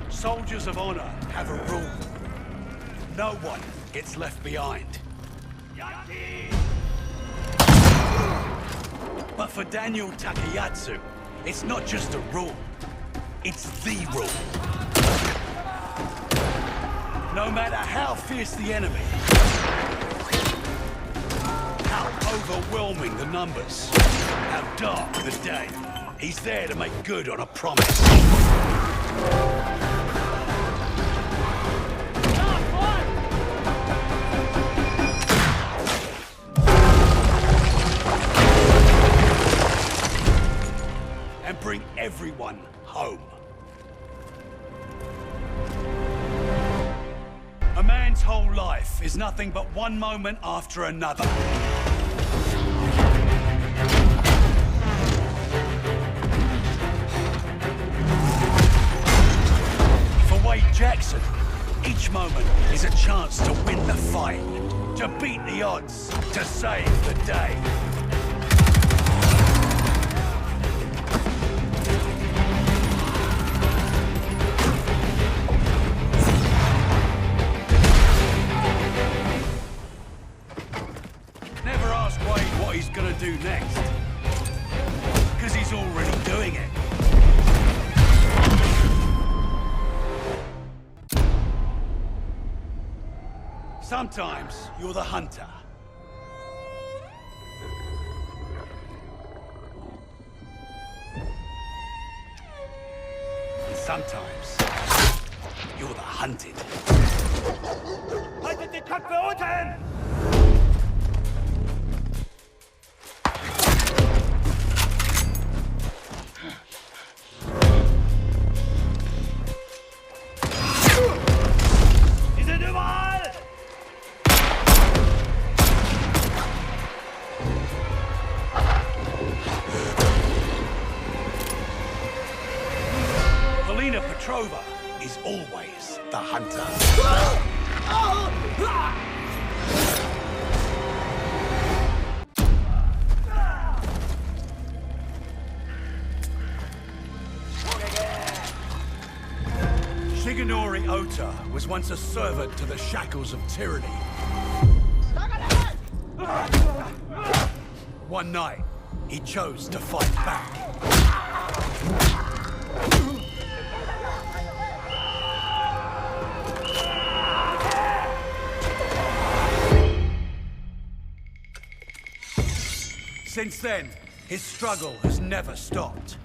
Soldiers of honor have a rule. No one gets left behind. But for Daniel Takayatsu, it's not just a rule. It's the rule. No matter how fierce the enemy, how overwhelming the numbers, how dark the day, he's there to make good on a promise. And bring everyone home. A man's whole life is nothing but one moment after another. For Wade Jackson, each moment is a chance to win the fight, to beat the odds, to save the day. Do next, because he's already doing it. Sometimes you're the hunter. And sometimes you're the hunted. Haltet die Köpfe unten! Polina Petrova is always the hunter. Shigenori Ota was once a servant to the shackles of tyranny. One night, he chose to fight back. Since then, his struggle has never stopped.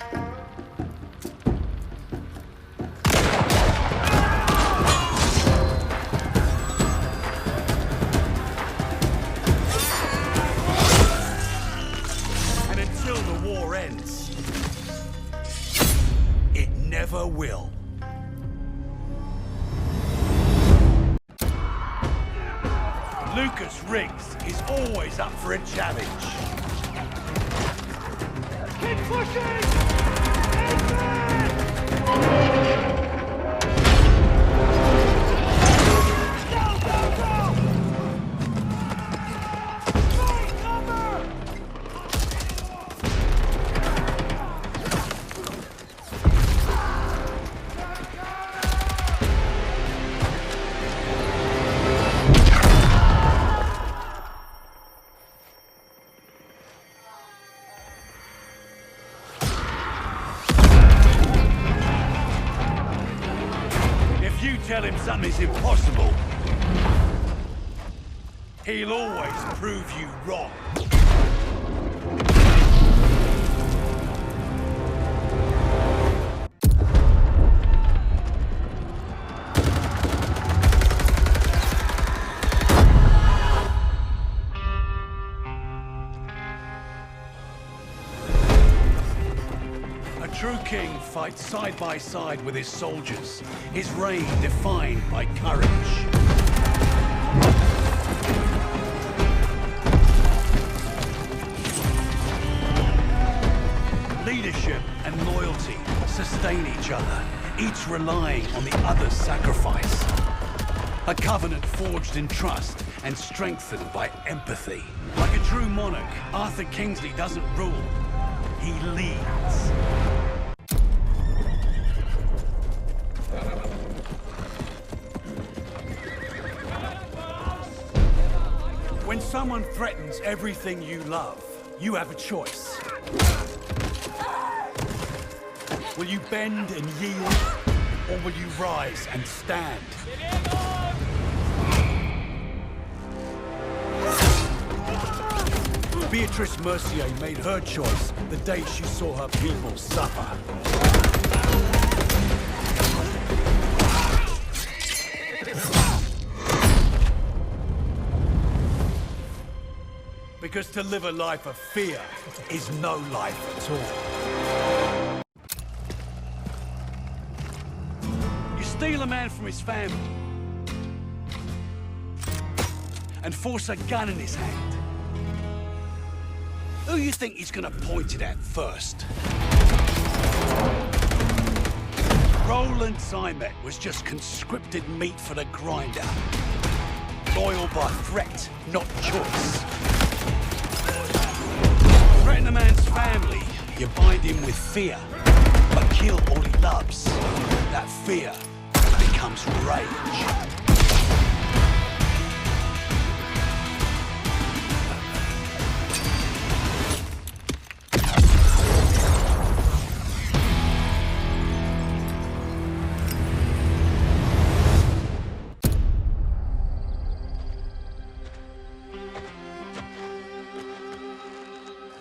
And until the war ends, it never will. Lucas Riggs is always up for a challenge. Keep pushing! Go, go, go! Right, cover! You tell him something's impossible, he'll always prove you wrong. A true king fights side by side with his soldiers, his reign defined by courage. Leadership and loyalty sustain each other, each relying on the other's sacrifice. A covenant forged in trust and strengthened by empathy. Like a true monarch, Arthur Kingsley doesn't rule, he leads. someone threatens everything you love, you have a choice. Will you bend and yield, or will you rise and stand? Béatrice Mercier made her choice the day she saw her people suffer. Because to live a life of fear is no life at all. You steal a man from his family and force a gun in his hand. Who do you think he's gonna point it at first? Roland Zeimet was just conscripted meat for the grinder. Loyal by threat, not choice. Threaten a man's family, you bind him with fear. But kill all he loves. That fear becomes rage.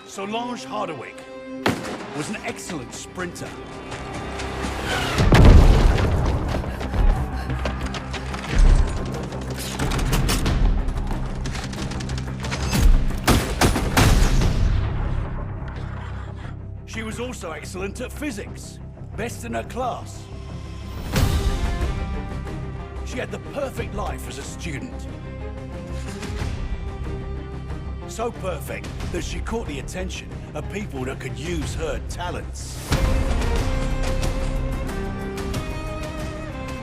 Solange Hardewijk was an excellent sprinter. She was also excellent at physics, best in her class. She had the perfect life as a student. So perfect that she caught the attention of people that could use her talents.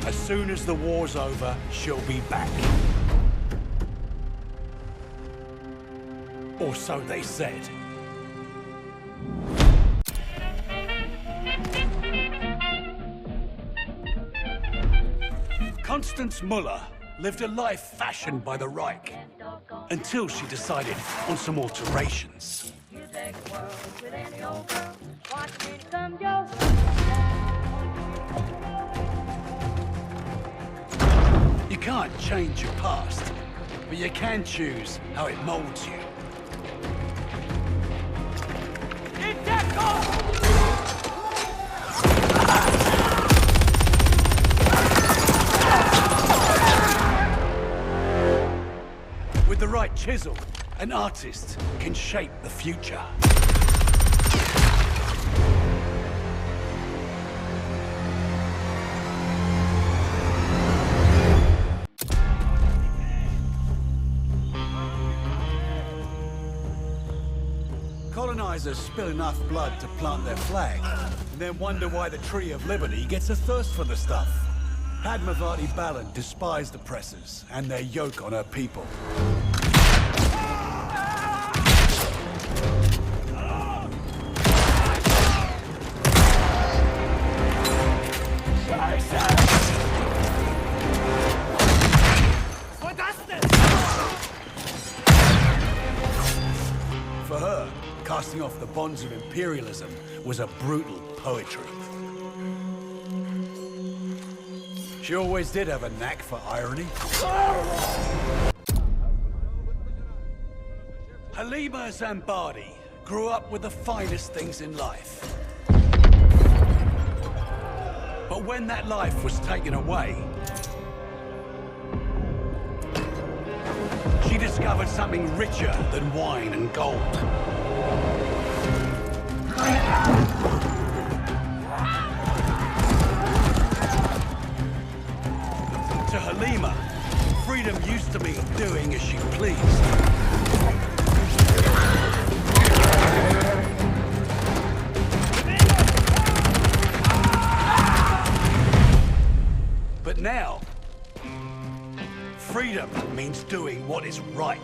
As soon as the war's over, she'll be back. Or so they said. Constanze Muller lived a life fashioned by the Reich, until she decided on some alterations. You can't change your past, but you can choose how it molds you. With the right chisel, an artist can shape the future. Colonizers spill enough blood to plant their flag, and then wonder why the Tree of Liberty gets a thirst for the stuff. Padmatavi Balan despised oppressors and their yoke on her people. For her, casting off the bonds of imperialism was a brutal poetry. She always did have a knack for irony. Halima Zamba grew up with the finest things in life. But when that life was taken away, she discovered something richer than wine and gold. To Halima, freedom used to mean doing as she pleased. But now, freedom means doing what is right.